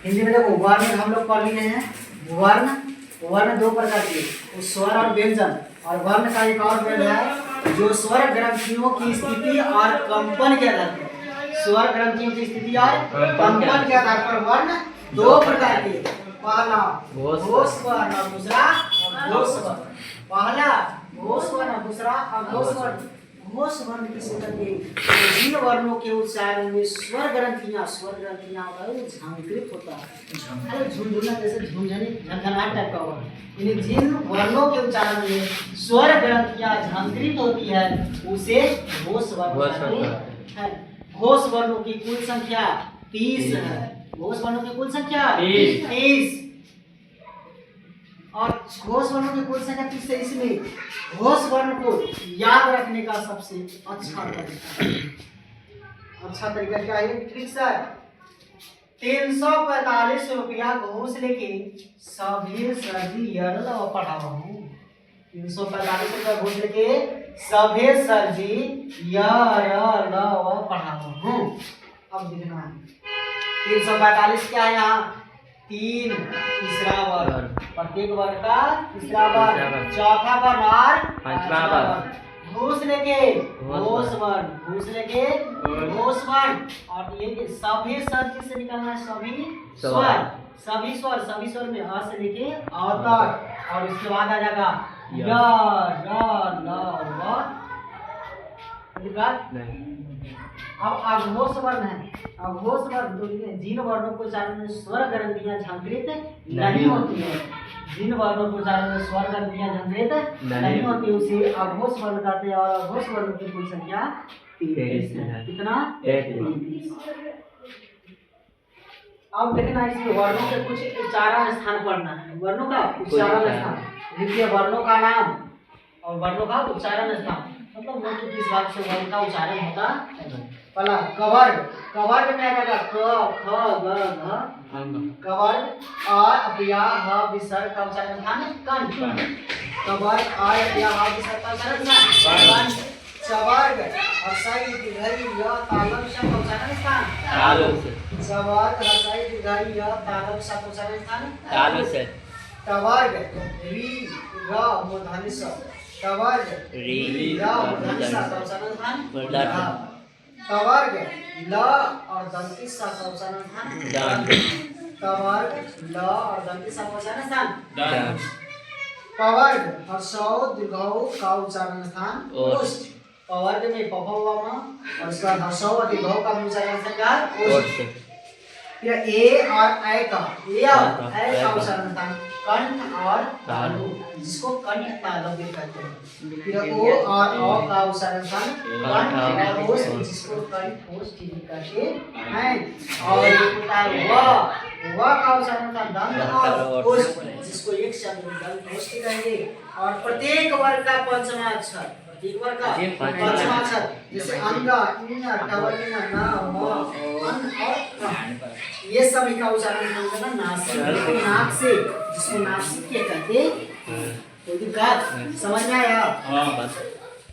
हिंदी में देखो वर्ण हम लोग पढ़ लिए हैं। वर्ण वर्ण दो प्रकार के, स्वर और व्यंजन। और वर्ण का एक और भेद है जो स्वर ग्रंथियों की स्थिति और कंपन के आधार पर, स्वर ग्रंथियों की स्थिति और कंपन के आधार पर वर्ण दो प्रकार के, पहला घोष वर्ण और दूसरा अघोष वर्ण। पहला घोष वर्ण और दूसरा अघोष वर्ण। घोष वर्ण किसे कहते हैं? जिन वर्णों के उच्चारण में स्वर ग्रंथियां झांकृत होता है, अरे झुनझुना जैसे झुनझनी झनझनाहट टाइप का होगा। यानी जिन वर्णों के उच्चारण में स्वर ग्रंथियां झांकृत होती है उसे घोष वर्ण कहते हैं। घोष वर्णों की कुल संख्या 30 है। घोष वर्णों की कुल संख्या 30। और घोष वर्णों की कुल संख्या 30 है, इसमें घोष वर्ण को याद रखने का सबसे अच्छा तरीका क्या है? ट्रिक सर 345 रुपया घूस लेके सभी सर्दी यरल पढ़ावा हूँ। 345 रुपया घूस लेके सभी सर्दी यरल पढ़ावा हूँ। अब देखना है 345 क्या है? यहाँ 3 तीसरा वर्ग, प्रत्येक वर्ग का तीसरा वर्ग, चौथा वर्ण और पांचवा वर्ण। घूस लेके घोष वर्ण, घूस लेके घोष वर्ण। और ये सभी स्वर किससे निकलना है? सभी स्वर, सभी स्वर, सभी स्वर में अ से लेके अ तक। और इसके बाद आ जाएगा य र ल व। अब अघोष वर्ण है। अघोष वर्ण जिन वर्णों को उच्चारण में स्वर ग्रंथियां झांकृत नहीं होती है, जिन वर्णों को उच्चारण में स्वर ग्रंथियां झांकृत नहीं होती उसे अघोष वर्ण कहते हैं। और अघोष वर्ण की कुल संख्या 33 है। कितना? 33। अब देखना इसमें वर्णों के कुछ उच्चारण स्थान पढ़ना है। वर्णों का उच्चारण स्थान लिखिए, वर्णों का नाम और वर्णों का उच्चारण स्थान, मतलब वो तो किस भाग से वर्ण का उच्चारण होता है। पहला कवर्ग, कवर्ग में आएगा क ख ग घ। कवर्ग आ या ह विसर्ग का उच्चारण स्थान कंठ। कवर्ग आ या ह विसर्ग का उच्चारण स्थान कंठ। चवर्ग हर्षई दीर्घई य तालव्य श का उच्चारण स्थान तालव्य। चवर्ग हर्षई दीर्घई य तालव्य श का उच्चारण स्थान तालव्य। तवर्ग री र मूर्धन्य स, तवर्ग री र मूर्धन्य स का उच्चारण स्थान तवर्ग ल और दंती स का उच्चारण स्थान तवर्ग ल और दंती स का उच्चारण स्थान पवर्ग हर्षौ दीर्घौ का उच्चारण स्थान ओष्ठ। पवर्ग में पफवा और इसका हर्षौ और दीर्घौ का उच्चारण स्थान ओष्ठ। फिर ए और ऐ का उच्चारण स्थान कंठ और तालु, जिसको कंठ तालव्य कहते हैं। फिर ओ और अ का उच्चारण स्थान कंठ और ओष्ठ, जिसको कंठ ओष्ठ कहते हैं। और ये होता है व का उच्चारण स्थान दंत और ओष्ठ, जिसको एक शब्द में दंत ओष्ठ कहेंगे। और प्रत्येक वर्ग का पंचमा अक्षर, प्रत्येक वर्ग का पंचमा अक्षर, जैसे अंग इन टवलिन न म अन और ये सभी का उच्चारण करना नासिक, नाक से, जिसको नासिक के कहते हैं। तो दिक्कत समझ में आया?